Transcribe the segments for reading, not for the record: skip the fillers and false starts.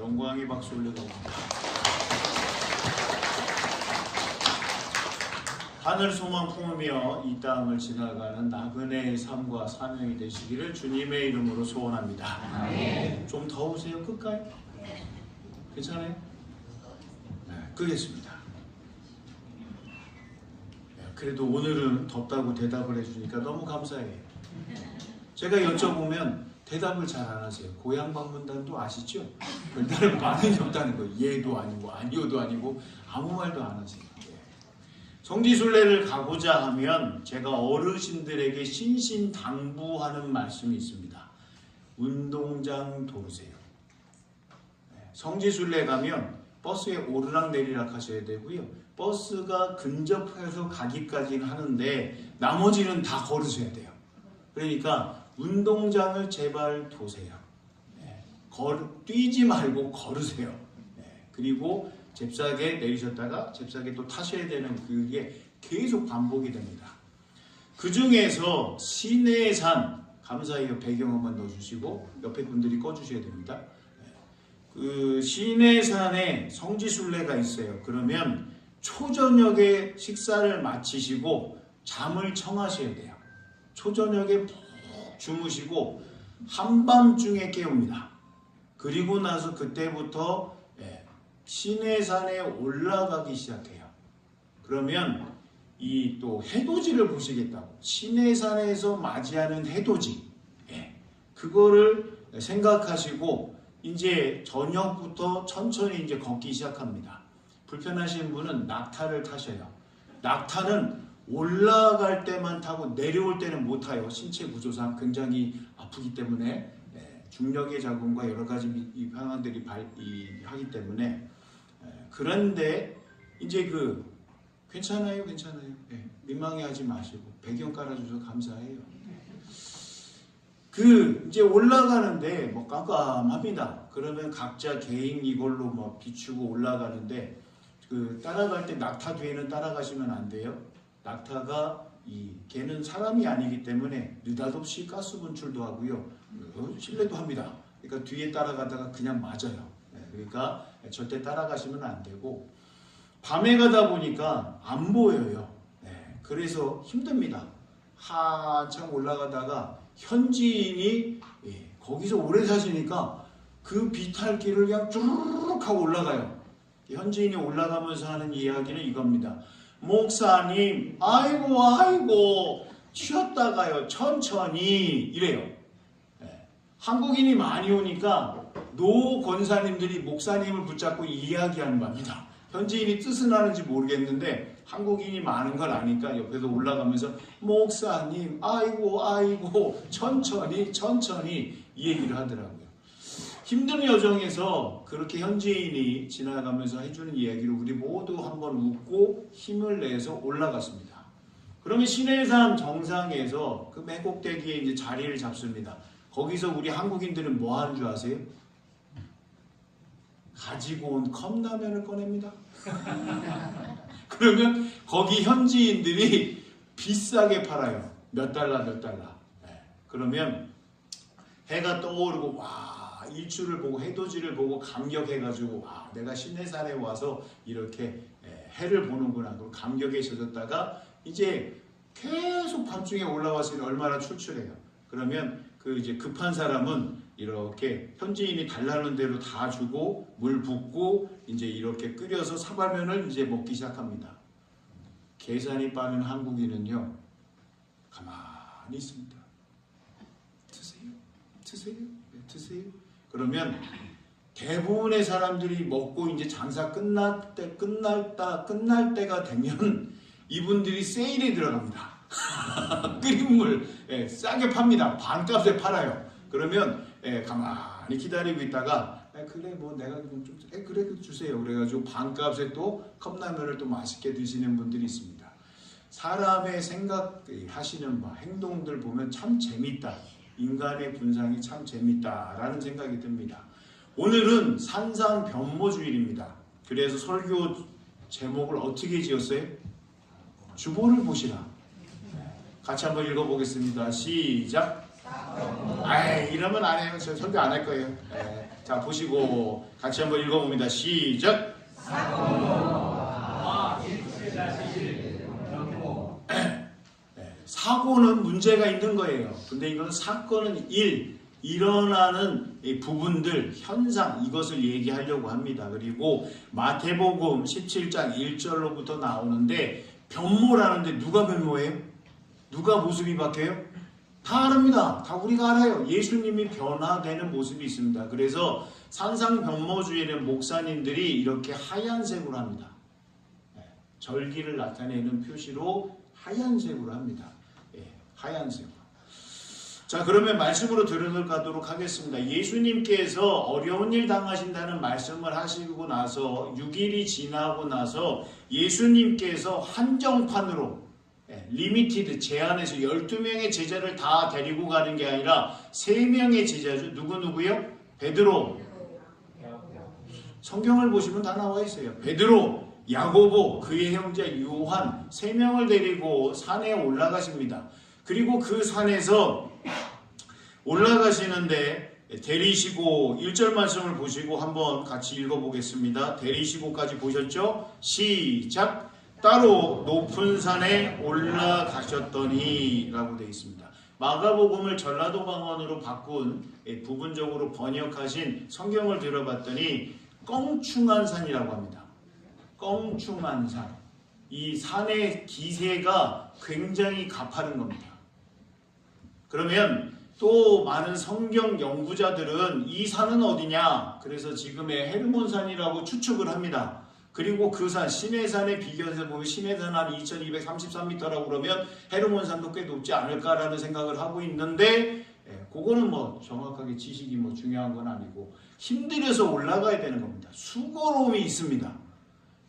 영광의 박수 올려드립니다. 하늘 소망 품으며 이 땅을 지나가는 나그네의 삶과 사명이 되시기를 주님의 이름으로 소원합니다. 아멘. 좀 더우세요? 끌까요? 괜찮아요? 네, 끄겠습니다. 그래도 오늘은 덥다고 대답을 해주니까 너무 감사해요. 제가 여쭤보면 대답을 잘 안 하세요. 고향 방문단도 아시죠? 별다른 반응이 없다는 거예요. 예도 아니고 아니요도 아니고 아무 말도 안 하세요. 성지순례를 가고자 하면 제가 어르신들에게 신신당부하는 말씀이 있습니다. 운동장 도르세요. 성지순례 가면 버스에 오르락내리락 하셔야 되고요. 버스가 근접해서 가기까지는 하는데 나머지는 다 걸으셔야 돼요. 그러니까 운동장을 제발 도세요. 뛰지 말고 걸으세요. 그리고 잽싸게 내리셨다가 잽싸게 또 타셔야 되는 그게 계속 반복이 됩니다. 그 중에서 시내산, 감사해요. 배경 한번 넣어주시고 옆에 분들이 꺼주셔야 됩니다. 그 시내산에 성지순례가 있어요. 그러면 초저녁에 식사를 마치시고 잠을 청하셔야 돼요. 초저녁에 푹 주무시고 한밤중에 깨웁니다. 그리고 나서 그때부터 시내산에 올라가기 시작해요. 그러면 이 또 해돋이를 보시겠다고 시내산에서 맞이하는 해돋이, 그거를 생각하시고 이제 저녁부터 천천히 이제 걷기 시작합니다. 불편하신 분은 낙타를 타셔요. 낙타는 올라갈 때만 타고 내려올 때는 못 타요. 신체 구조상 굉장히 아프기 때문에 중력의 작용과 여러 가지 이 상황들이 하기 때문에. 그런데 이제 괜찮아요. 민망해하지 마시고 배경 깔아주셔서 감사해요. 이제 올라가는데 깜깜합니다. 그러면 각자 개인 이걸로 비추고 올라가는데 따라갈 때 낙타 뒤에는 따라가시면 안 돼요. 낙타가 걔는 사람이 아니기 때문에 느닷없이 가스 분출도 하고요. 실례도 합니다. 그러니까 뒤에 따라가다가 그냥 맞아요. 그러니까 절대 따라가시면 안 되고 밤에 가다 보니까 안 보여요. 그래서 힘듭니다. 한참 올라가다가 현지인이 거기서 오래 사시니까 그 비탈길을 그냥 쭉 하고 올라가요. 현지인이 올라가면서 하는 이야기는 이겁니다. 목사님, 아이고 쉬었다가요 천천히 이래요. 한국인이 많이 오니까 노 권사님들이 목사님을 붙잡고 이야기하는 겁니다. 현지인이 뜻은 하는지 모르겠는데 한국인이 많은 걸 아니까 옆에서 올라가면서 목사님 아이고 천천히 이 얘기를 하더라고요. 힘든 여정에서 그렇게 현지인이 지나가면서 해주는 이야기를 우리 모두 한번 웃고 힘을 내서 올라갔습니다. 그러면 시내산 정상에서 그 맨 꼭대기에 이제 자리를 잡습니다. 거기서 우리 한국인들은 뭐 하는 줄 아세요? 가지고 온 컵라면을 꺼냅니다. 그러면 거기 현지인들이 비싸게 팔아요. 몇 달러. 그러면 해가 떠오르고 일출을 보고 해돋이를 보고 감격해가지고 내가 시내산에 와서 이렇게 해를 보는구나. 그리고 감격에 젖었다가 이제 계속 밤중에 올라와서 얼마나 출출해요. 그러면 이제 급한 사람은 이렇게 현지인이 달라는 대로 다 주고 물 붓고 이제 이렇게 끓여서 사발면을 이제 먹기 시작합니다. 계산이 빠른 한국인은요 가만히 있습니다. 드세요. 그러면 대부분의 사람들이 먹고 이제 장사 끝날 때가 되면 이분들이 세일에 들어갑니다. 끓인 물 싸게 팝니다. 반값에 팔아요. 그러면 가만히 기다리고 있다가 그래 내가 좀 그래 주세요. 그래가지고 반값에 또 컵라면을 또 맛있게 드시는 분들이 있습니다. 사람의 생각하시는 행동들 보면 참 재밌다. 인간의 분상이 참 재밌다라는 생각이 듭니다. 오늘은 산상변모주일입니다. 그래서 설교 제목을 어떻게 지었어요? 주보를 보시라. 같이 한번 읽어보겠습니다. 시작. 이러면 안 해요. 저 설교 안 할 거예요. 자, 보시고 같이 한번 읽어봅니다. 시작. 사고는 문제가 있는 거예요. 근데 이건 사건은 일어나는 부분들, 현상, 이것을 얘기하려고 합니다. 그리고 마태복음 17장 1절로부터 나오는데 변모라는데 누가 변모해요? 누가 모습이 바뀌어요? 다 아릅니다. 다 우리가 알아요. 예수님이 변화되는 모습이 있습니다. 그래서 산상변모주의는 목사님들이 이렇게 하얀색으로 합니다. 절기를 나타내는 표시로 하얀색으로 합니다. 하얀색으로. 자, 그러면 말씀으로 들어가도록 하겠습니다. 예수님께서 어려운 일 당하신다는 말씀을 하시고 나서 6일이 지나고 나서 예수님께서 한정판으로 리미티드 제한해서 12명의 제자를 다 데리고 가는 게 아니라 3명의 제자죠. 누구요? 베드로. 성경을 보시면 다 나와 있어요. 베드로, 야고보, 그의 형제 요한 3명을 데리고 산에 올라가십니다. 그리고 그 산에서 올라가시는데 데리시고 1절 말씀을 보시고 한번 같이 읽어보겠습니다. 데리시고까지 보셨죠? 시작! 따로 높은 산에 올라가셨더니 라고 되어 있습니다. 마가복음을 전라도 방언으로 바꾼 부분적으로 번역하신 성경을 들어봤더니 껑충한 산이라고 합니다. 껑충한 산. 이 산의 기세가 굉장히 가파른 겁니다. 그러면 또 많은 성경 연구자들은 이 산은 어디냐? 그래서 지금의 헤르몬산이라고 추측을 합니다. 그리고 그 산, 시내산에 비교해서 보면 시내산 한 2233m라고 그러면 헤르몬산도 꽤 높지 않을까라는 생각을 하고 있는데 그거는 뭐 정확하게 지식이 뭐 중요한 건 아니고 힘들어서 올라가야 되는 겁니다. 수고로움이 있습니다.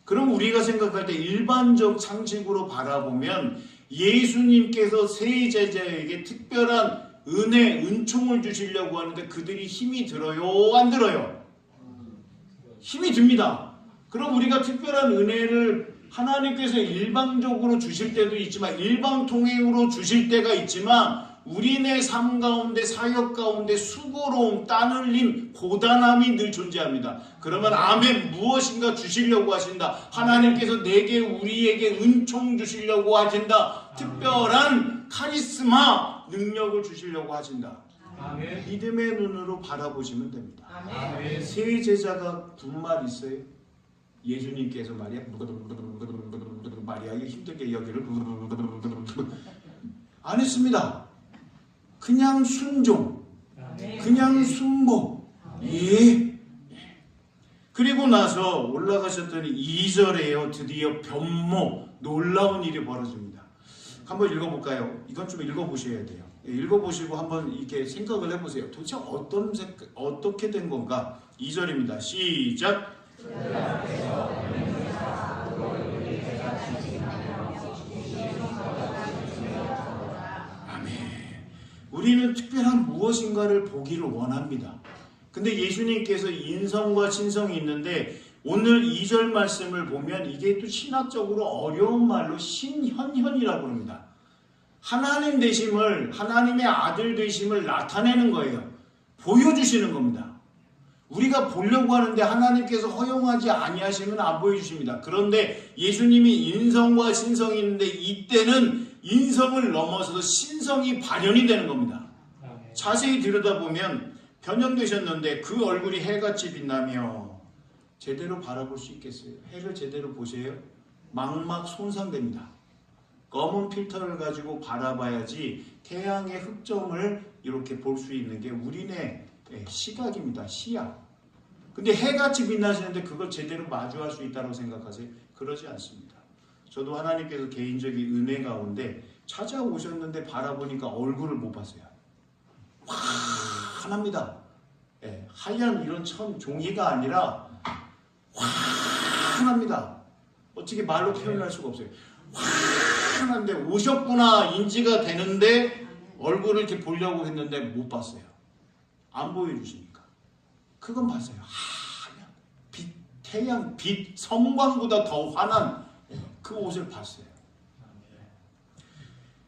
그럼 우리가 생각할 때 일반적 상식으로 바라보면 예수님께서 세 제자에게 특별한 은혜, 은총을 주시려고 하는데 그들이 힘이 들어요? 안 들어요? 힘이 듭니다. 그럼 우리가 특별한 은혜를 하나님께서 일방적으로 주실 때도 있지만 일방통행으로 주실 때가 있지만 우리네 삶 가운데 사역 가운데 수고로움, 땀 흘림, 고단함이 늘 존재합니다. 그러면 아멘 무엇인가 주시려고 하신다. 하나님께서 내게 우리에게 은총 주시려고 하신다. 특별한 카리스마 능력을 주시려고 하신다. 아멘. 믿음의 눈으로 바라보시면 됩니다. 아멘. 세 제자가 분말 있어요. 예수님께서 말이야 힘들게 여기를 안 했습니다. 그냥 순종, 그냥 순복. 예. 그리고 나서 올라가셨더니 2절에요. 드디어 변모, 놀라운 일이 벌어집니다. 한번 읽어볼까요? 이건 좀 읽어보셔야 돼요. 읽어보시고 한번 이렇게 생각을 해보세요. 도대체 어떻게 된 건가? 2절입니다. 시작! 우리는 특별한 무엇인가를 보기를 원합니다. 근데 예수님께서 인성과 신성이 있는데 오늘 2절 말씀을 보면 이게 또 신학적으로 어려운 말로 신현현이라고 합니다. 하나님 되심을, 하나님의 아들 되심을 나타내는 거예요. 보여주시는 겁니다. 우리가 보려고 하는데 하나님께서 허용하지 아니하시면 안 보여주십니다. 그런데 예수님이 인성과 신성이 있는데 이때는 인성을 넘어서서 신성이 발현이 되는 겁니다. 자세히 들여다보면 변형되셨는데 그 얼굴이 해같이 빛나며 제대로 바라볼 수 있겠어요? 해를 제대로 보세요. 망막 손상됩니다. 검은 필터를 가지고 바라봐야지 태양의 흑점을 이렇게 볼 수 있는 게 우리네 시각입니다. 시야. 근데 해같이 빛나시는데 그걸 제대로 마주할 수 있다고 생각하세요? 그러지 않습니다. 저도 하나님께서 개인적인 은혜 가운데 찾아오셨는데 바라보니까 얼굴을 못 봤어요. 환합니다. 하얀 이런 종이가 아니라 환합니다. 어떻게 말로 표현할 수가 없어요. 환한데 오셨구나 인지가 되는데 얼굴을 이렇게 보려고 했는데 못 봤어요. 안 보여주시니까. 그건 봤어요. 하얀 빛, 태양 빛, 성광보다 더 환한 그 옷을 봤어요.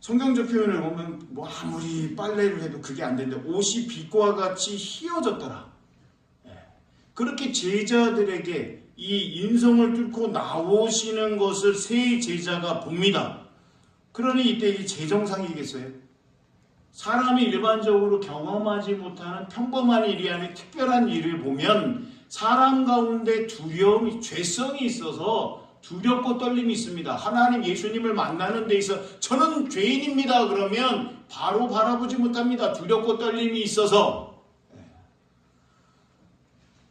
성경적 표현을 보면 뭐 아무리 빨래를 해도 그게 안 되는데 옷이 빛과 같이 휘어졌더라. 그렇게 제자들에게 이 인성을 뚫고 나오시는 것을 세 제자가 봅니다. 그러니 이때 이 재정상이겠어요? 사람이 일반적으로 경험하지 못하는 평범한 일이 아닌 특별한 일을 보면 사람 가운데 두려움이, 죄성이 있어서 두렵고 떨림이 있습니다. 하나님 예수님을 만나는 데 있어 저는 죄인입니다. 그러면 바로 바라보지 못합니다. 두렵고 떨림이 있어서.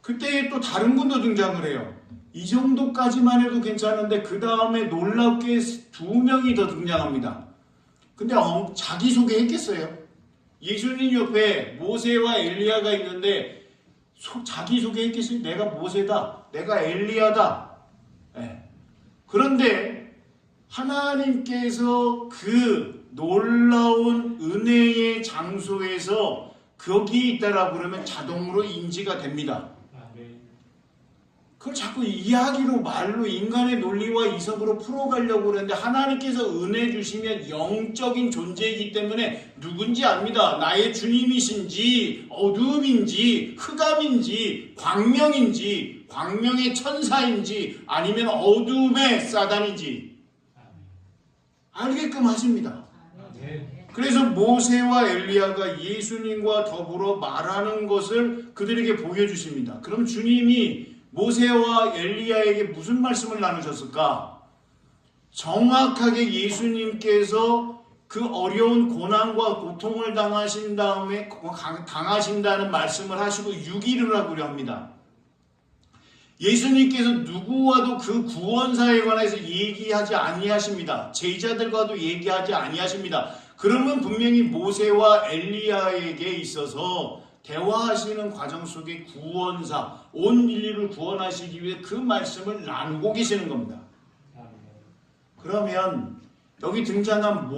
그때 또 다른 분도 등장을 해요. 이 정도까지만 해도 괜찮은데 그 다음에 놀랍게 2명이 더 등장합니다. 근데 자기소개 했겠어요? 예수님 옆에 모세와 엘리야가 있는데 자기소개 했겠어요? 내가 모세다. 내가 엘리야다. 그런데 하나님께서 그 놀라운 은혜의 장소에서 거기 있다라고 그러면 자동으로 인지가 됩니다. 그걸 자꾸 이야기로 말로 인간의 논리와 이성으로 풀어가려고 그러는데 하나님께서 은혜 주시면 영적인 존재이기 때문에 누군지 압니다. 나의 주님이신지 어두움인지 흑암인지 광명인지 광명의 천사인지 아니면 어두움의 사단인지 알게끔 하십니다. 그래서 모세와 엘리야가 예수님과 더불어 말하는 것을 그들에게 보여주십니다. 그럼 주님이 모세와 엘리야에게 무슨 말씀을 나누셨을까? 정확하게 예수님께서 그 어려운 고난과 고통을 당하신 다음에 당하신다는 말씀을 하시고 6일을 하고 합니다. 예수님께서 누구와도 그 구원사에 관해서 얘기하지 아니하십니다. 제자들과도 얘기하지 아니하십니다. 그러면 분명히 모세와 엘리야에게 있어서 대화하시는 과정 속에 구원사, 온 인류를 구원하시기 위해 그 말씀을 나누고 계시는 겁니다. 그러면 여기 등장한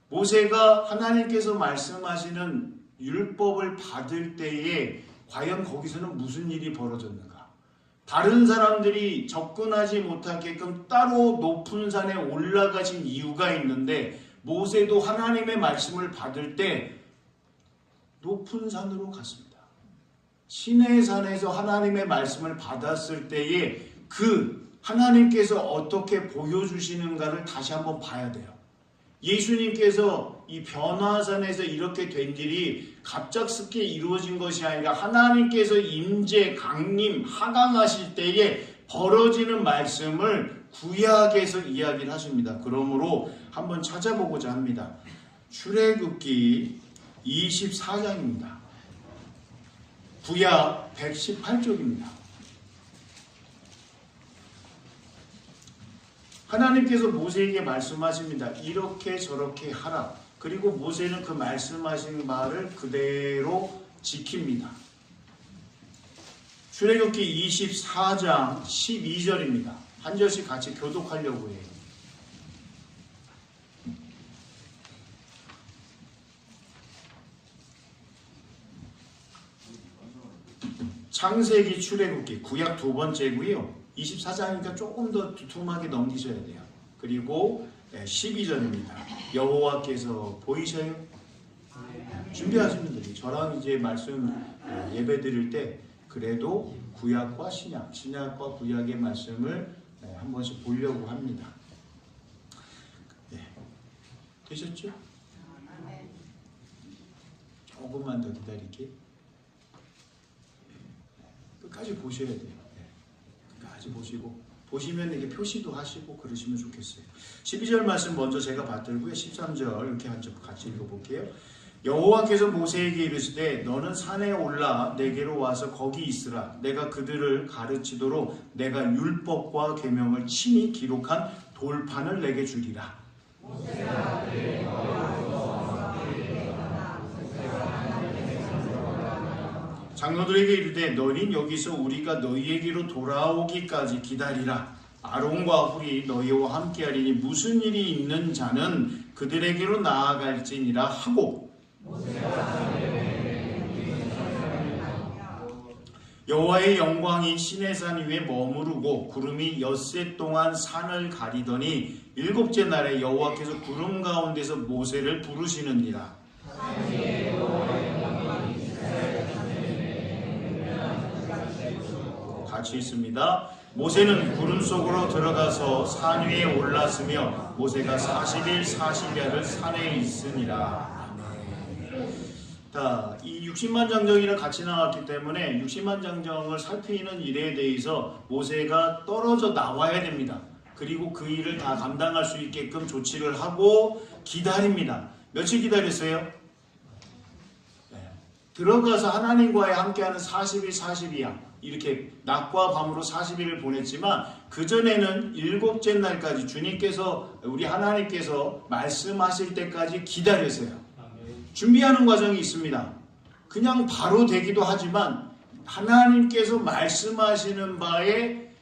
모세가 하나님께서 말씀하시는 율법을 받을 때에 과연 거기서는 무슨 일이 벌어졌는가? 다른 사람들이 접근하지 못하게끔 따로 높은 산에 올라가신 이유가 있는데 모세도 하나님의 말씀을 받을 때 높은 산으로 갔습니다. 시내산에서 하나님의 말씀을 받았을 때에 그 하나님께서 어떻게 보여주시는가를 다시 한번 봐야 돼요. 예수님께서 이 변화산에서 이렇게 된 일이 갑작스럽게 이루어진 것이 아니라 하나님께서 임재, 강림, 하강하실 때에 벌어지는 말씀을 구약에서 이야기를 하십니다. 그러므로 한번 찾아보고자 합니다. 출애굽기 24장입니다. 구약 118쪽입니다. 하나님께서 모세에게 말씀하십니다. 이렇게 저렇게 하라. 그리고 모세는 그 말씀하신 말을 그대로 지킵니다. 출애굽기 24장 12절입니다. 한 절씩 같이 교독하려고 해요. 창세기, 출애굽기, 구약 2번째고요. 24장이니까 조금 더 두툼하게 넘기셔야 돼요. 그리고 12절입니다. 여호와께서 보이셔요? 준비하시면 돼요. 저랑 이제 말씀 예배 드릴 때 그래도 구약과 신약과 구약의 말씀을 한 번씩 보려고 합니다. 되셨죠? 조금만 더 기다릴게요. 끝까지 보셔야 돼요. 끝까지 보시고 보시면 이게 표시도 하시고 그러시면 좋겠어요. 12절 말씀 먼저 제가 받들고요. 13절 이렇게 같이 읽어볼게요. 여호와께서 모세에게 이르시되 너는 산에 올라 내게로 와서 거기 있으라. 내가 그들을 가르치도록 내가 율법과 계명을 친히 기록한 돌판을 내게 주리라. 장로들에게 이르되 너희는 여기서 우리가 너희에게로 돌아오기까지 기다리라. 아론과 훌이 너희와 함께하리니 무슨 일이 있는 자는 그들에게로 나아갈지니라 하고 여호와의 영광이 시내산 위에 머무르고 구름이 엿새 동안 산을 가리더니 일곱째 날에 여호와께서 구름 가운데서 모세를 부르시느니라. 같이 있습니다. 모세는 구름 속으로 들어가서 산 위에 올랐으며 모세가 40일 40야를 산에 있으니라. 자, 이 60만 장정이랑 같이 나왔기 때문에 60만 장정을 살피는 일에 대해서 모세가 떨어져 나와야 됩니다. 그리고 그 일을 다 감당할 수 있게끔 조치를 하고 기다립니다. 며칠 기다렸어요? 네. 들어가서 하나님과의 함께하는 40일 40이야. 이렇게 낮과 밤으로 40일을 보냈지만 그전에는 일곱째 날까지 주님께서 우리 하나님께서 말씀하실 때까지 기다렸어요. 준비하는 과정이 있습니다. 그냥 바로 되기도 하지만 하나님께서 말씀하시는 바에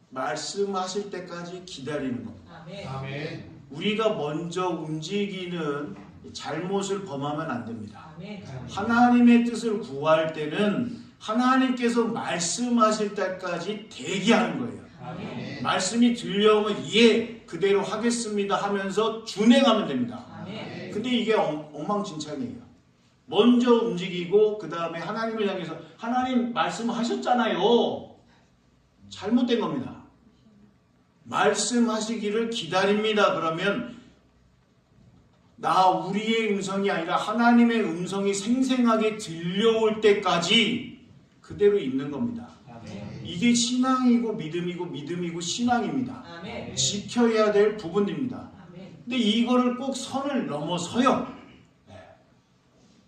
말씀하실 때까지 기다리는 겁니다. 아멘. 우리가 먼저 움직이는 잘못을 범하면 안 됩니다. 아멘. 하나님의 뜻을 구할 때는 하나님께서 말씀하실 때까지 대기하는 거예요. 아멘. 말씀이 들려오면 예, 그대로 하겠습니다 하면서 준행하면 됩니다. 아멘. 근데 이게 엉망진창이에요. 먼저 움직이고 그 다음에 하나님을 향해서 하나님 말씀하셨잖아요. 잘못된 겁니다. 말씀하시기를 기다립니다. 그러면 우리의 음성이 아니라 하나님의 음성이 생생하게 들려올 때까지 그대로 있는 겁니다. 아멘. 이게 신앙이고 믿음이고 신앙입니다. 아멘. 지켜야 될 부분입니다. 아멘. 근데 이거를 꼭 선을 넘어서요.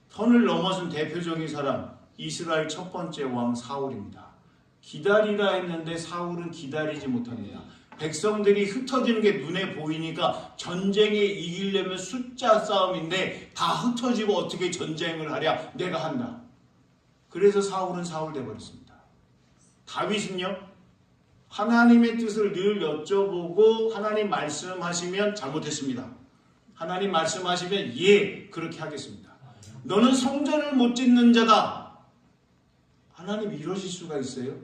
선을 넘어선 대표적인 사람 이스라엘 첫 번째 왕 사울입니다. 기다리라 했는데 사울은 기다리지 못합니다. 백성들이 흩어지는 게 눈에 보이니까 전쟁에 이기려면 숫자 싸움인데 다 흩어지고 어떻게 전쟁을 하랴. 내가 한다. 그래서 사울은 사울 돼버렸습니다. 다윗은요. 하나님의 뜻을 늘 여쭤보고 하나님 말씀하시면 잘못했습니다. 하나님 말씀하시면 예 그렇게 하겠습니다. 너는 성전을 못 짓는 자다. 하나님 이러실 수가 있어요?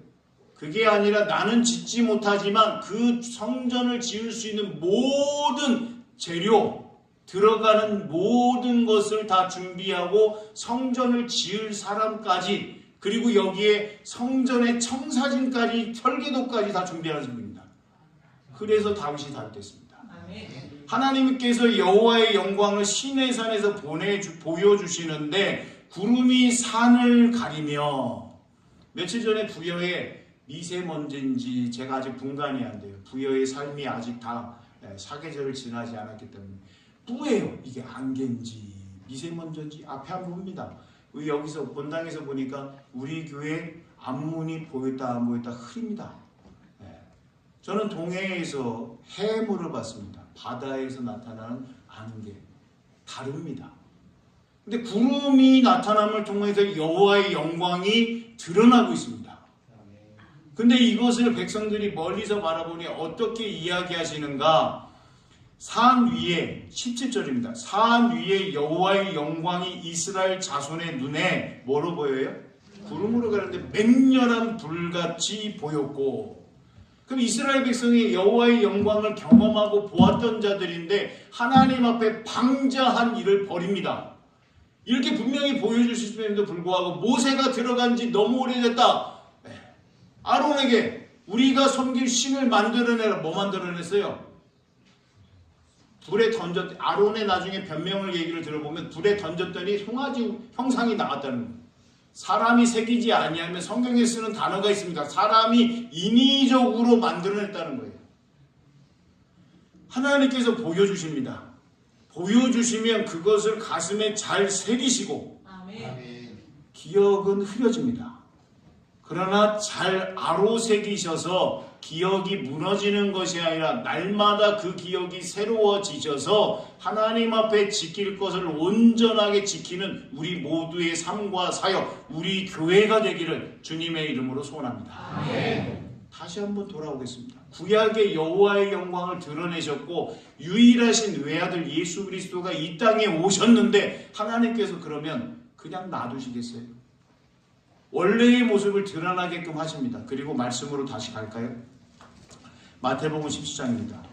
그게 아니라 나는 짓지 못하지만 그 성전을 지을 수 있는 모든 재료 들어가는 모든 것을 다 준비하고 성전을 지을 사람까지 그리고 여기에 성전의 청사진까지 설계도까지 다 준비하는 분입니다. 그래서 다윗이 다윗됐습니다. 하나님께서 여호와의 영광을 시내산에서 보여주시는데 구름이 산을 가리며 며칠 전에 부여에 미세먼지인지 제가 아직 분간이 안 돼요. 부여의 삶이 아직 다 사계절을 지나지 않았기 때문에 뿌예요. 이게 안개인지 미세먼지인지 앞에 안 봅니다. 여기서 본당에서 보니까 우리 교회 앞문이 보였다 안 보였다 흐립니다. 저는 동해에서 해물을 봤습니다. 바다에서 나타나는 안개 다릅니다. 근데 구름이 나타남을 통해서 여호와의 영광이 드러나고 있습니다. 근데 이것을 백성들이 멀리서 바라보니 어떻게 이야기하시는가? 산 위에 17절입니다. 산 위에 여호와의 영광이 이스라엘 자손의 눈에 뭐로 보여요? 구름으로 가는데 맹렬한 불같이 보였고, 그럼 이스라엘 백성이 여호와의 영광을 경험하고 보았던 자들인데 하나님 앞에 방자한 일을 벌입니다. 이렇게 분명히 보여주셨음에도 불구하고 모세가 들어간 지 너무 오래됐다. 아론에게 우리가 섬길 신을 만들어내라. 뭐 만들어냈어요? 불에 던졌. 아론의 나중에 변명을 얘기를 들어보면 불에 던졌더니 송아지 형상이 나왔다는 거예요. 사람이 새기지 아니하면 성경에 쓰는 단어가 있습니다. 사람이 인위적으로 만들어냈다는 거예요. 하나님께서 보여주십니다. 보여주시면 그것을 가슴에 잘 새기시고 아멘. 기억은 흐려집니다. 그러나 잘 아로새기셔서 기억이 무너지는 것이 아니라 날마다 그 기억이 새로워지셔서 하나님 앞에 지킬 것을 온전하게 지키는 우리 모두의 삶과 사역, 우리 교회가 되기를 주님의 이름으로 소원합니다. 아멘. 다시 한번 돌아오겠습니다. 구약의 여호와의 영광을 드러내셨고 유일하신 외아들 예수 그리스도가 이 땅에 오셨는데 하나님께서 그러면 그냥 놔두시겠어요? 원래의 모습을 드러나게끔 하십니다. 그리고 말씀으로 다시 갈까요? 마태복음 17장입니다.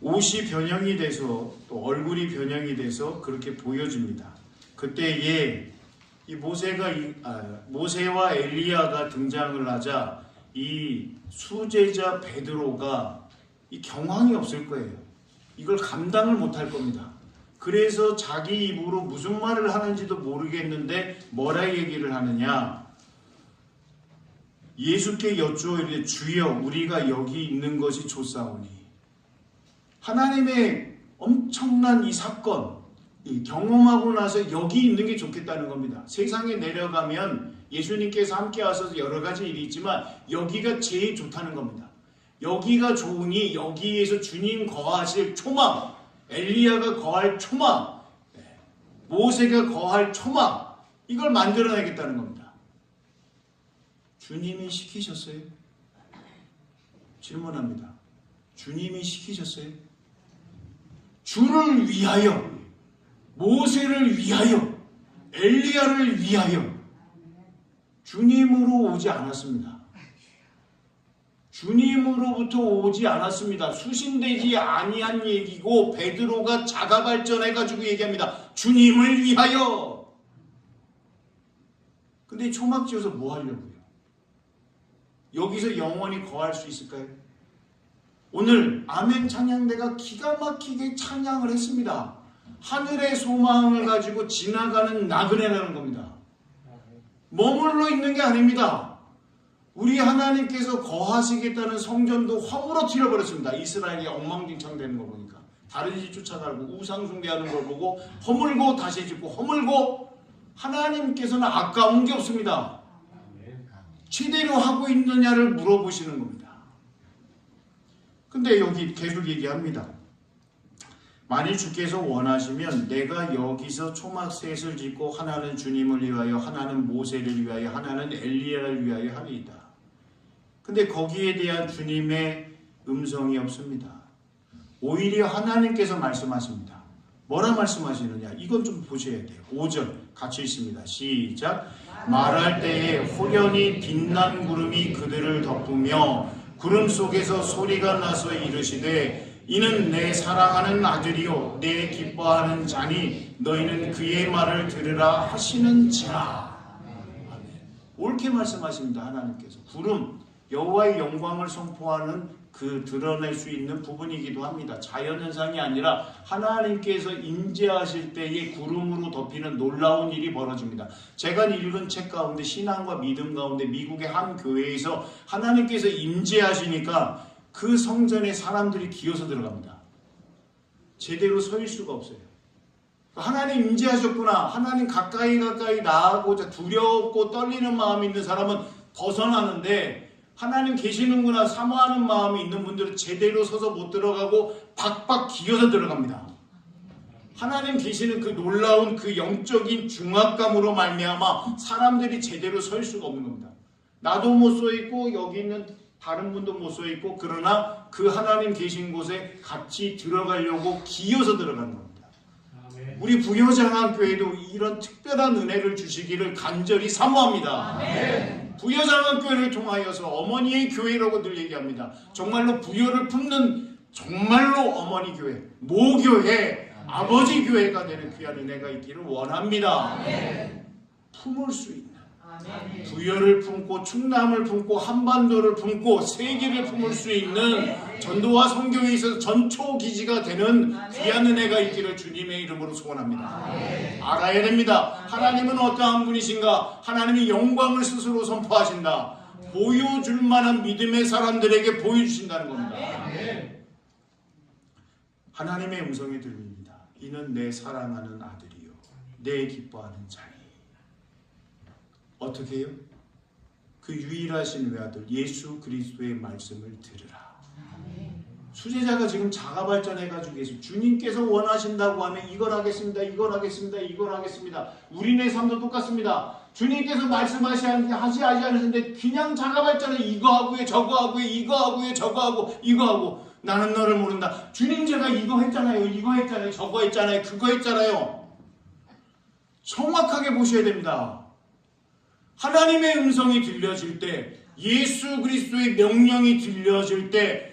옷이 변형이 돼서 또 얼굴이 변형이 돼서 그렇게 보여집니다. 그때에 이 모세와 엘리야가 등장을 하자 이 수제자 베드로가 이 경황이 없을 거예요. 이걸 감당을 못할 겁니다. 그래서 자기 입으로 무슨 말을 하는지도 모르겠는데 뭐라 얘기를 하느냐? 예수께 여쭈어 이르되 주여 우리가 여기 있는 것이 좋사오니. 하나님의 엄청난 이 사건 경험하고 나서 여기 있는 게 좋겠다는 겁니다. 세상에 내려가면 예수님께서 함께 하셔서 여러 가지 일이 있지만 여기가 제일 좋다는 겁니다. 여기가 좋으니 여기에서 주님 거하실 초막, 엘리야가 거할 초막, 모세가 거할 초막, 이걸 만들어내겠다는 겁니다. 주님이 시키셨어요? 질문합니다. 주님이 시키셨어요? 주를 위하여, 모세를 위하여, 엘리야를 위하여 주님으로 오지 않았습니다. 주님으로부터 오지 않았습니다. 수신되지 아니한 얘기고 베드로가 자가발전해가지고 얘기합니다. 주님을 위하여. 근데 초막 지어서 뭐 하려고요? 여기서 영원히 거할 수 있을까요? 오늘 아멘 찬양대가 기가 막히게 찬양을 했습니다. 하늘의 소망을 가지고 지나가는 나그네라는 겁니다. 머물러 있는 게 아닙니다. 우리 하나님께서 거하시겠다는 성전도 허물어뜨려 버렸습니다. 이스라엘이 엉망진창 되는 거 보니까 다른 집 쫓아가고 우상 숭배하는 걸 보고 허물고 다시 짓고 허물고 하나님께서는 아까운 게 없습니다. 제대로 하고 있느냐를 물어보시는 겁니다. 근데 여기 계속 얘기합니다. 만일 주께서 원하시면 내가 여기서 초막셋을 짓고 하나는 주님을 위하여 하나는 모세를 위하여 하나는 엘리야를 위하여 하리이다. 근데 거기에 대한 주님의 음성이 없습니다. 오히려 하나님께서 말씀하십니다. 뭐라 말씀하시느냐? 이건 좀 보셔야 돼요. 5절 같이 있습니다. 시작. 말할 때에 호련히 빛난 구름이 그들을 덮으며 구름 속에서 소리가 나서 이르시되 이는 내 사랑하는 아들이요 내 기뻐하는 자니 너희는 그의 말을 들으라 하시는지라. 아멘. 옳게 말씀하십니다. 하나님께서 구름, 여호와의 영광을 선포하는 그 드러낼 수 있는 부분이기도 합니다. 자연현상이 아니라 하나님께서 임재하실 때에 구름으로 덮이는 놀라운 일이 벌어집니다. 제가 읽은 책 가운데 신앙과 믿음 가운데 미국의 한 교회에서 하나님께서 임재하시니까 그 성전에 사람들이 기어서 들어갑니다. 제대로 설 수가 없어요. 하나님 임재하셨구나. 하나님 가까이 나아가고자 두렵고 떨리는 마음이 있는 사람은 벗어나는데 하나님 계시는구나 사모하는 마음이 있는 분들은 제대로 서서 못 들어가고 박박 기어서 들어갑니다. 하나님 계시는 그 놀라운 그 영적인 중압감으로 말미암아 사람들이 제대로 설 수가 없는 겁니다. 나도 못 서 있고 여기 있는 다른 분도 못 서 있고 그러나 그 하나님 계신 곳에 같이 들어가려고 기어서 들어가는 겁니다. 우리 부여장학교에도 이런 특별한 은혜를 주시기를 간절히 사모합니다. 부여장학교를 통하여서 어머니의 교회라고 늘 얘기합니다. 정말로 부여를 품는 정말로 어머니 교회, 모교회, 아버지 교회가 되는 귀한 은혜가 있기를 원합니다. 품을 수 있는 부여를 품고 충남을 품고 한반도를 품고 세계를 품을 수 있는 전도와 선교에 있어서 전초기지가 되는 귀한 은혜가 있기를 주님의 이름으로 소원합니다. 알아야 됩니다. 하나님은 어떠한 분이신가? 하나님이 영광을 스스로 선포하신다. 보여줄 만한 믿음의 사람들에게 보여주신다는 겁니다. 하나님의 음성이 들립니다. 이는 내 사랑하는 아들이요 내 기뻐하는 자니. 어떻게 해요? 그 유일하신 외아들 예수 그리스도의 말씀을 들으라. 수제자가 지금 자가발전해가지고 계세요. 주님께서 원하신다고 하면 이걸 하겠습니다. 이걸 하겠습니다. 이걸 하겠습니다. 우리네 삶도 똑같습니다. 주님께서 말씀하시 않으시는데 그냥 자가발전해 이거 하고요 저거 하고요 이거 하고요 저거 하고 이거 하고 나는 너를 모른다. 주님 제가 이거 했잖아요. 이거 했잖아요. 저거 했잖아요. 그거 했잖아요. 정확하게 보셔야 됩니다. 하나님의 음성이 들려질 때, 예수 그리스도의 명령이 들려질 때,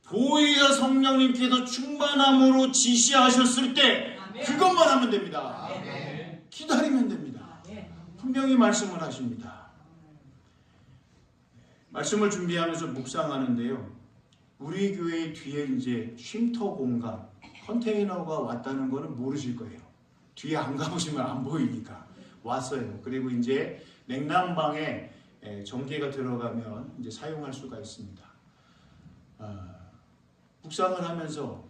보혜사 성령님께서 충만함으로 지시하셨을 때 그것만 하면 됩니다. 기다리면 됩니다. 분명히 말씀을 하십니다. 말씀을 준비하면서 묵상하는데요. 우리 교회 뒤에 이제 쉼터 공간, 컨테이너가 왔다는 거는 모르실 거예요. 뒤에 안 가보시면 안 보이니까. 왔어요. 그리고 이제 냉난방에 전기가 들어가면 이제 사용할 수가 있습니다. 묵상을 하면서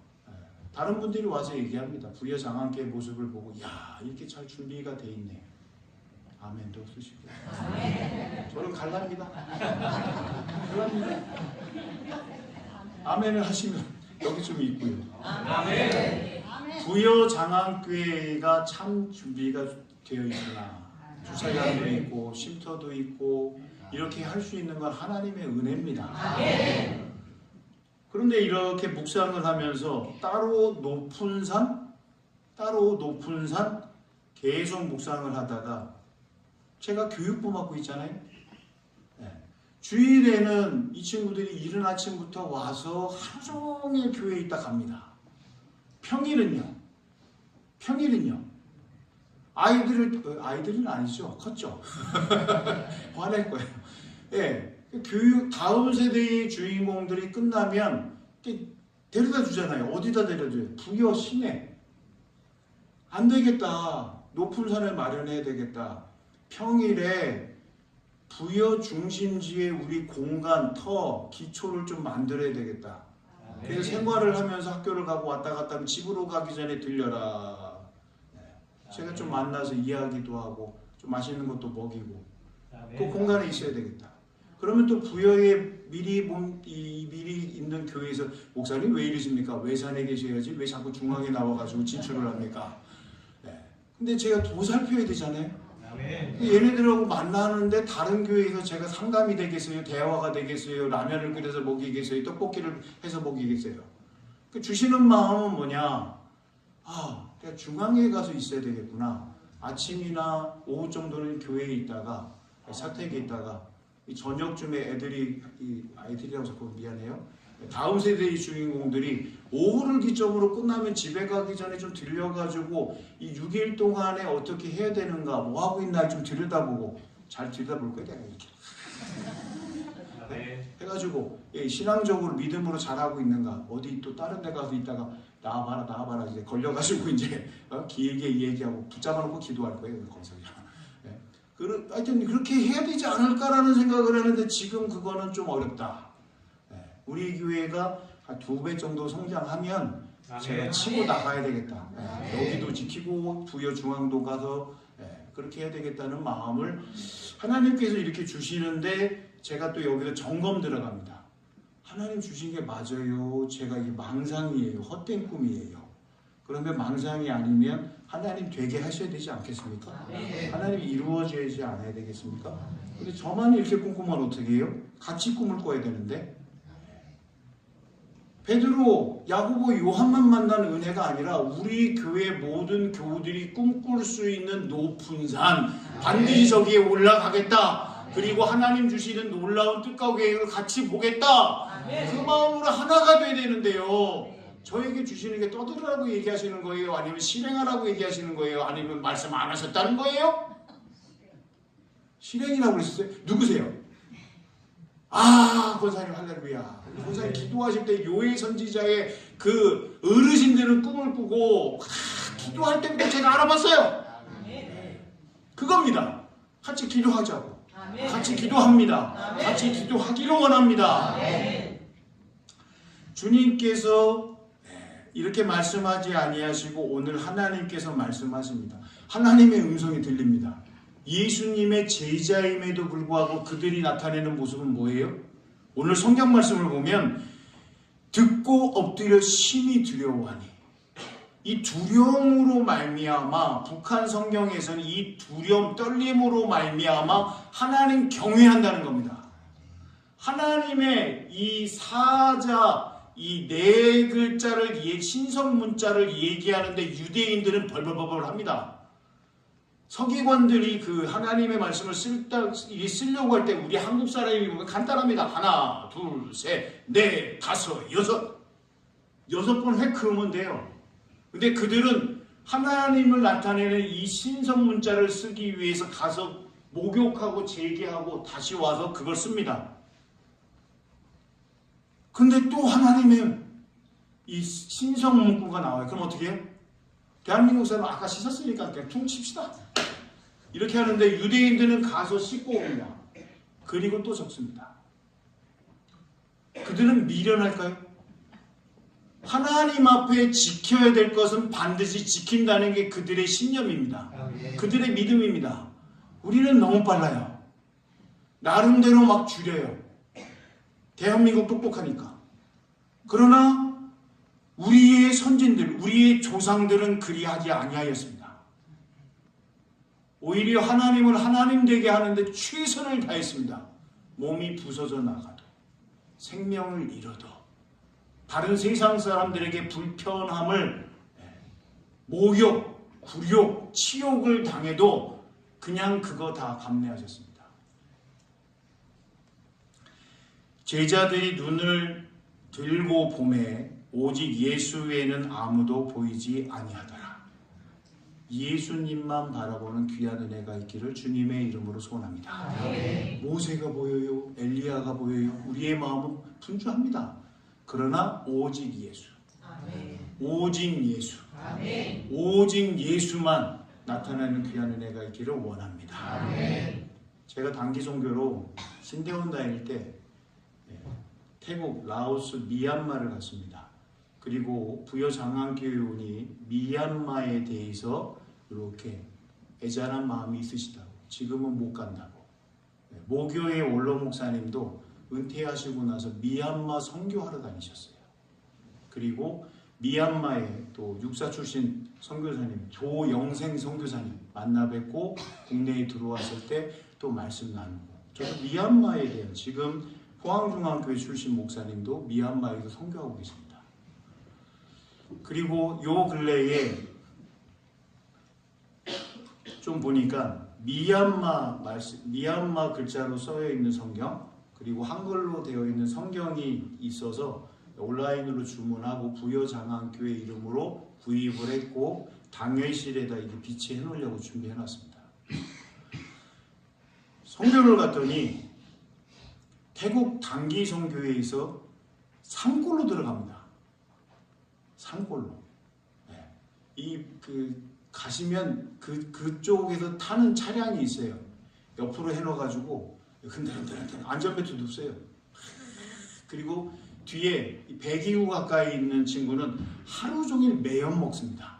다른 분들이 와서 얘기합니다. 부여장한계의 모습을 보고 야 이렇게 잘 준비가 돼 있네. 아멘도 쓰시고. 저는 갈랍니다. 갈랍니다. 아멘을 하시면 여기 좀 있고요. 부여장한교회가 참 준비가 되어 있구나. 주차장도 있고 쉼터도 있고 이렇게 할 수 있는 건 하나님의 은혜입니다. 그런데 이렇게 묵상을 하면서 따로 높은 산 계속 묵상을 하다가 제가 교육부 맡고 있잖아요. 주일에는 이 친구들이 이른 아침부터 와서 하루 종일 교회에 있다 갑니다. 평일은요. 아이들은 아니죠. 컸죠. 화낼 거예요. 예. 교육 다음 세대의 주인공들이 끝나면 데려다 주잖아요. 어디다 데려줘요? 부여 시내. 안 되겠다. 높은 산을 마련해야 되겠다. 평일에 부여 중심지에 우리 공간, 터, 기초를 좀 만들어야 되겠다. 그래서 생활을 하면서 학교를 가고 왔다 갔다 하면 집으로 가기 전에 들려라. 제가 좀 만나서 이야기도 하고 좀 맛있는 것도 먹이고 그 공간에 있어야 되겠다. 그러면 또 부여에 미리 있는 교회에서 목사님 왜 이러십니까? 외산에 계셔야지 왜 자꾸 중앙에 나와가지고 진출을 합니까? 근데 제가 보살펴야 되잖아요. 얘네들하고 만나는데 다른 교회에서 제가 상담이 되겠어요? 대화가 되겠어요? 라면을 끓여서 먹이겠어요? 떡볶이를 해서 먹이겠어요? 주시는 마음은 뭐냐? 내가 중앙에 가서 있어야 되겠구나. 아침이나 오후 정도는 교회에 있다가 사택에 있다가 저녁쯤에 아이들이라고 자꾸 미안해요. 다음 세대의 주인공들이 오후를 기점으로 끝나면 집에 가기 전에 좀 들려가지고 이 6일 동안에 어떻게 해야 되는가, 뭐 하고 있나 좀 들여다보고 잘 들여다볼 거예요. 내가 이렇게 해가지고 신앙적으로 믿음으로 잘하고 있는가, 어디 또 다른 데 가서 있다가 나와봐라 이제 걸려가지고 이제 길게 얘기하고 붙잡아놓고 기도할 거예요. 거기서. 하여튼 그렇게 해야 되지 않을까라는 생각을 하는데 지금 그거는 좀 어렵다. 우리 교회가 한 2배 정도 성장하면 제가 치고 나가야 되겠다. 여기도 지키고 부여 중앙도 가서 그렇게 해야 되겠다는 마음을 하나님께서 이렇게 주시는데 제가 또 여기서 점검 들어갑니다. 하나님 주신 게 맞아요? 제가 이게 망상이에요? 헛된 꿈이에요? 그런데 망상이 아니면 하나님 되게 하셔야 되지 않겠습니까? 하나님이 이루어져야지 않아야 되겠습니까? 근데 저만 이렇게 꿈꾸면 어떻게 해요? 같이 꿈을 꿔야 되는데 베드로, 야고보, 요한만 만난 은혜가 아니라 우리 교회 모든 교우들이 꿈꿀 수 있는 높은 산, 반드시 저기에 올라가겠다. 그리고 하나님 주시는 놀라운 뜻과 계획을 같이 보겠다. 그 마음으로 하나가 돼야 되는데요. 저에게 주시는 게 떠들으라고 얘기하시는 거예요? 아니면 실행하라고 얘기하시는 거예요? 아니면 말씀 안 하셨다는 거예요? 실행이라고 그러셨어요? 누구세요? 권사님 할렐루야. 권사님 기도하실 때 요엘 선지자의 그 어르신들은 꿈을 꾸고 기도할 때부터 제가 알아봤어요. 그겁니다. 같이 기도하자고. 같이 기도합니다. 같이 기도하기를 원합니다. 주님께서 이렇게 말씀하지 아니하시고 오늘 하나님께서 말씀하십니다. 하나님의 음성이 들립니다. 예수님의 제자임에도 불구하고 그들이 나타내는 모습은 뭐예요? 오늘 성경 말씀을 보면 듣고 엎드려 심히 두려워하니, 이 두려움으로 말미암아 북한 성경에서는 이 두려움 떨림으로 말미암아 하나님 경외한다는 겁니다. 하나님의 이 사자 이 네 글자를 신성 문자를 얘기하는데 유대인들은 벌벌벌벌 합니다. 서기관들이 그 하나님의 말씀을 쓰려고 할 때 우리 한국 사람이 보면 간단합니다. 하나, 둘, 셋, 넷, 다섯, 여섯 번 획그으면 돼요. 근데 그들은 하나님을 나타내는 이 신성 문자를 쓰기 위해서 가서 목욕하고 재개하고 다시 와서 그걸 씁니다. 근데 또 하나님의 이 신성 문구가 나와요. 그럼 어떻게 해요? 대한민국 사람 아까 씻었으니까 그냥 퉁 칩시다. 이렇게 하는데 유대인들은 가서 씻고 옵니다. 그리고 또 적습니다. 그들은 미련할까요? 하나님 앞에 지켜야 될 것은 반드시 지킨다는 게 그들의 신념입니다. 그들의 믿음입니다. 우리는 너무 빨라요. 나름대로 막 줄여요. 대한민국 똑똑하니까. 그러나 우리의 선진들, 우리의 조상들은 그리하지 아니하였습니다. 오히려 하나님을 하나님 되게 하는데 최선을 다했습니다. 몸이 부서져 나가도, 생명을 잃어도, 다른 세상 사람들에게 불편함을, 모욕, 굴욕, 치욕을 당해도 그냥 그거 다 감내하셨습니다. 제자들이 눈을 들고 보매 오직 예수 외에는 아무도 보이지 아니하더라. 예수님만 바라보는 귀한 은혜가 있기를 주님의 이름으로 소원합니다. 모세가 보여요. 엘리야가 보여요. 우리의 마음은 분주합니다. 그러나 오직 예수. 오직 예수. 오직 예수만 나타나는 귀한 은혜가 있기를 원합니다. 제가 단기 선교로 신대원 다닐 때 태국, 라오스, 미얀마를 갔습니다. 그리고 부여장안교회원이 미얀마에 대해서 이렇게 애잔한 마음이 있으시다고, 지금은 못 간다고. 모교회 원로 목사님도 은퇴하시고 나서 미얀마 선교하러 다니셨어요. 그리고 미얀마에 또 육사 출신 선교사님 조영생 선교사님 만나 뵙고 국내에 들어왔을 때 또 말씀 나누고, 저도 미얀마에 대한, 지금 포항중앙교회 출신 목사님도 미얀마에서 선교하고 계십니다. 그리고 요 근래에 좀 보니까 미얀마 글자로 써여 있는 성경, 그리고 한글로 되어 있는 성경이 있어서 온라인으로 주문하고 부여장안교회 이름으로 구입을 했고 당회실에다 이렇게 비치해 놓으려고 준비해 놨습니다. 선교를 갔더니 태국 단기 선교회에서 산골로 들어갑니다. 산골로. 가시면 그쪽에서 타는 차량이 있어요. 옆으로 해놔가지고 흔들흔들 안전벨트도 없어요. 그리고 뒤에 배기구 가까이 있는 친구는 하루 종일 매연 먹습니다.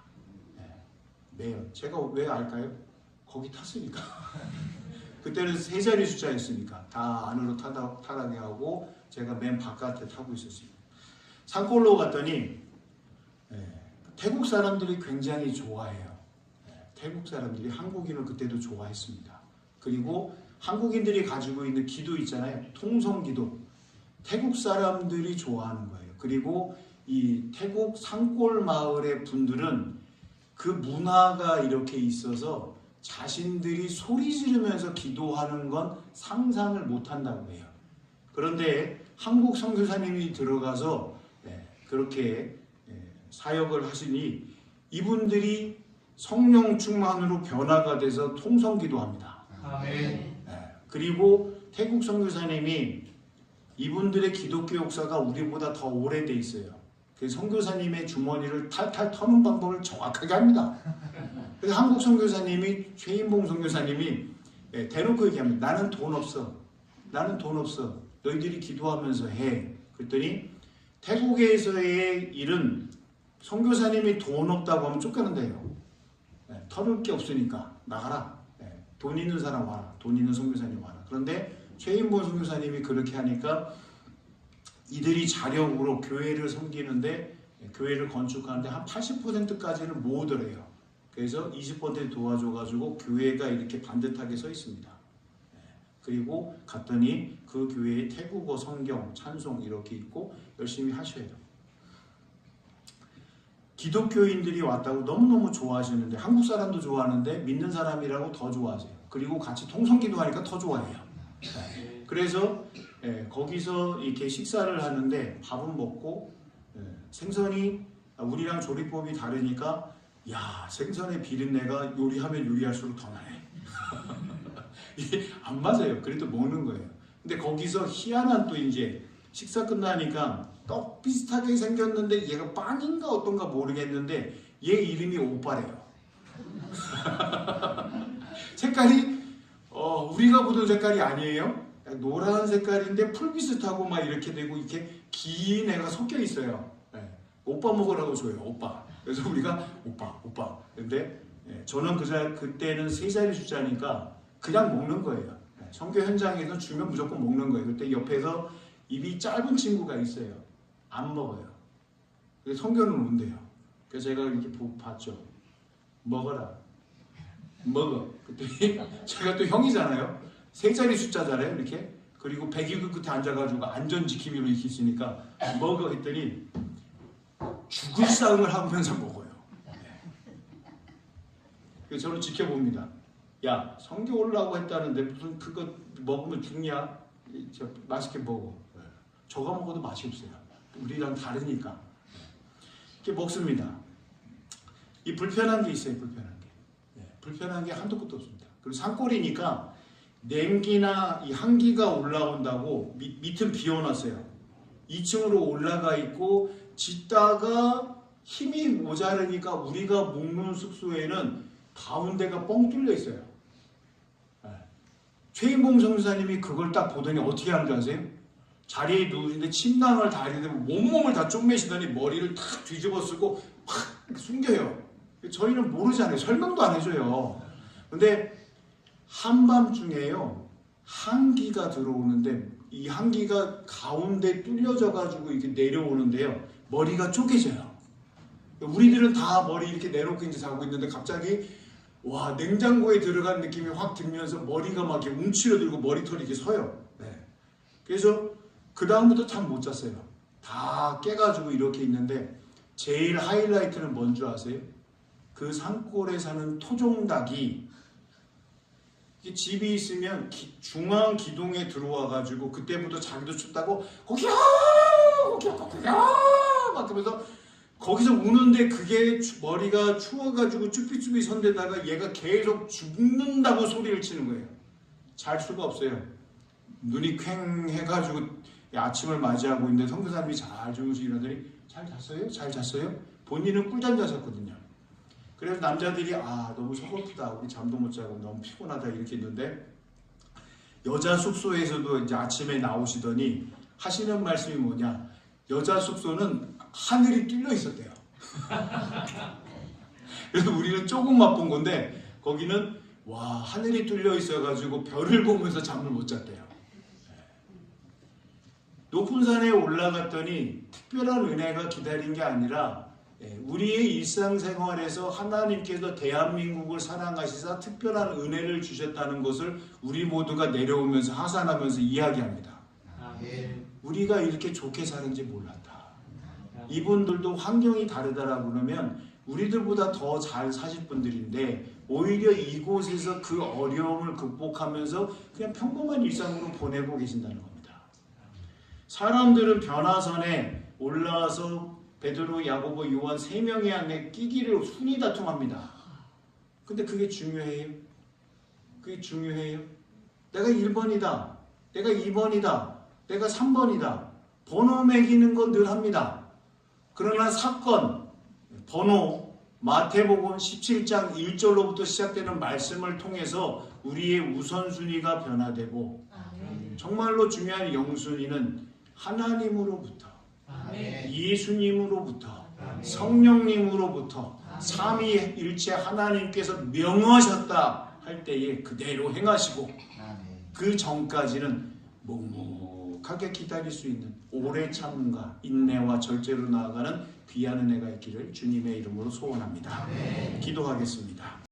매연. 제가 왜 알까요? 거기 탔으니까. 그때는 3자리 숫자였으니까 다 안으로 타게 하고 제가 맨 바깥에 타고 있었습니다. 산골로 갔더니 태국 사람들이 굉장히 좋아해요. 태국 사람들이 한국인을 그때도 좋아했습니다. 그리고 한국인들이 가지고 있는 기도 있잖아요. 통성기도. 태국 사람들이 좋아하는 거예요. 그리고 이 태국 산골 마을의 분들은 그 문화가 이렇게 있어서 자신들이 소리 지르면서 기도하는 건 상상을 못한다고 해요. 그런데 한국 선교사님이 들어가서 그렇게 사역을 하시니 이분들이 성령 충만으로 변화가 돼서 통성기도합니다. 그리고 태국 선교사님이 이분들의 기독교 역사가 우리보다 더 오래돼 있어요. 그 선교사님의 주머니를 탈탈 터는 방법을 정확하게 합니다. 그래서 한국 선교사님이, 최인봉 선교사님이 대놓고 얘기합니다. 나는 돈 없어. 나는 돈 없어. 너희들이 기도하면서 해. 그랬더니 태국에서의 일은 선교사님이 돈 없다고 하면 쫓겨난대요. 털을 게 없으니까 나가라. 돈 있는 사람 와라. 돈 있는 선교사님 와라. 그런데 최인봉 선교사님이 그렇게 하니까 이들이 자력으로 교회를 섬기는데, 교회를 건축하는데 한 80%까지는 못 오더래요. 그래서 20% 도와줘가지고 교회가 이렇게 반듯하게 서 있습니다. 그리고 갔더니 그 교회에 태국어 성경, 찬송 이렇게 있고 열심히 하셔야 돼요. 기독교인들이 왔다고 너무너무 좋아하시는데, 한국 사람도 좋아하는데 믿는 사람이라고 더 좋아하세요. 그리고 같이 통성기도하니까 더 좋아해요. 그래서 거기서 이렇게 식사를 하는데 밥은 먹고 생선이 우리랑 조리법이 다르니까 야, 생선의 비린내가 요리하면 요리할수록 더 나네. 이게 안 맞아요. 그래도 먹는 거예요. 근데 거기서 희한한 또 이제 식사 끝나니까 떡 비슷하게 생겼는데 얘가 빵인가 어떤가 모르겠는데 얘 이름이 오빠래요. 색깔이 우리가 보던 색깔이 아니에요. 노란 색깔인데 풀 비슷하고 막 이렇게 되고 이렇게 긴 애가 섞여 있어요. 네. 오빠 먹으라고 줘요. 오빠. 그래서 우리가 오빠. 근데 저는 그때는 3자리 숫자니까 그냥 먹는 거예요. 선교 현장에서 주면 무조건 먹는 거예요. 그때 옆에서 입이 짧은 친구가 있어요. 안 먹어요. 그래서 선교는 온대요. 그래서 제가 이렇게 봤죠. 먹어라. 먹어. 그때 제가 또 형이잖아요. 3자리 숫자잖아요. 이렇게. 그리고 배기구 끝에 앉아가지고 안전지킴이로 이렇게 있으니까 먹어 했더니 죽을 싸움을 하면서 먹어요. 그래서 저를 지켜봅니다. 야, 선교 오려고 했다는데 무슨 그거 먹으면 죽냐? 맛있게 먹어. 저거 먹어도 맛이 없어요. 우리랑 다르니까. 이렇게 먹습니다. 이 불편한 게 있어요. 불편한 게 한도 끝도 없습니다. 그리고 산골이니까 냉기나 이 한기가 올라온다고 밑은 비워놨어요. 2층으로 올라가 있고 짓다가 힘이 모자르니까 우리가 묵는 숙소에는 가운데가 뻥 뚫려 있어요. 최인봉 성사님이 그걸 딱 보더니 어떻게 하는 줄 아세요? 자리에 누우시는데 침낭을 다리에 온몸을 다 쪼매시더니 머리를 탁 뒤집어 쓰고 팍 숨겨요. 저희는 모르잖아요. 설명도 안 해줘요. 근데 한밤중에요, 한기가 들어오는데 이 한기가 가운데 뚫려져 가지고 이렇게 내려오는데요, 머리가 쪼개져요. 우리들은 다 머리 이렇게 내놓고 이제 자고 있는데 갑자기 와, 냉장고에 들어간 느낌이 확 들면서 머리가 막 이렇게 움츠러들고 머리털이 이렇게 서요. 그래서 그 다음부터 참 못 잤어요. 다 깨가지고 이렇게 있는데 제일 하이라이트는 뭔 줄 아세요? 그 산골에 사는 토종닭이 집이 있으면 중앙 기둥에 들어와가지고 그때부터 자기도 춥다고 거기야 막 그러면서 거기서 우는데 그게 머리가 추워가지고 쭈삐쭈삐 선데다가 얘가 계속 죽는다고 소리를 치는 거예요. 잘 수가 없어요. 눈이 퀭 해가지고 아침을 맞이하고 있는데 선교사님이 잘 주무시더니 잘 잤어요? 잘 잤어요? 본인은 꿀잠 자셨거든요. 그래서 남자들이 너무 서글프다, 우리 잠도 못 자고 너무 피곤하다 이렇게 했는데 여자 숙소에서도 이제 아침에 나오시더니 하시는 말씀이 뭐냐, 여자 숙소는 하늘이 뚫려 있었대요. 그래서 우리는 조금 맛본 건데 거기는 와, 하늘이 뚫려 있어가지고 별을 보면서 잠을 못 잤대요. 높은 산에 올라갔더니 특별한 은혜가 기다린 게 아니라 우리의 일상생활에서 하나님께서 대한민국을 사랑하시사 특별한 은혜를 주셨다는 것을 우리 모두가 내려오면서 하산하면서 이야기합니다. 우리가 이렇게 좋게 사는지 몰랐다. 이분들도 환경이 다르다라고 그러면 우리들보다 더 잘 사실 분들인데 오히려 이곳에서 그 어려움을 극복하면서 그냥 평범한 일상으로 보내고 계신다는 겁니다. 사람들은 변화선에 올라와서 베드로, 야고보, 요한 3명의 안에 끼기를 순위 다툼합니다. 근데 그게 중요해요? 그게 중요해요? 내가 1번이다. 내가 2번이다. 내가 3번이다. 번호 매기는 건 늘 합니다. 그러나 사건, 번호, 마태복음 17장 1절로부터 시작되는 말씀을 통해서 우리의 우선순위가 변화되고 정말로 중요한 영순위는 하나님으로부터, 예수님으로부터, 성령님으로부터 삼위일체 하나님께서 명하셨다 할 때에 그대로 행하시고 그 전까지는 묵묵하게 기다릴 수 있는 오래 참음과 인내와 절제로 나아가는 귀한 은혜가 있기를 주님의 이름으로 소원합니다. 기도하겠습니다.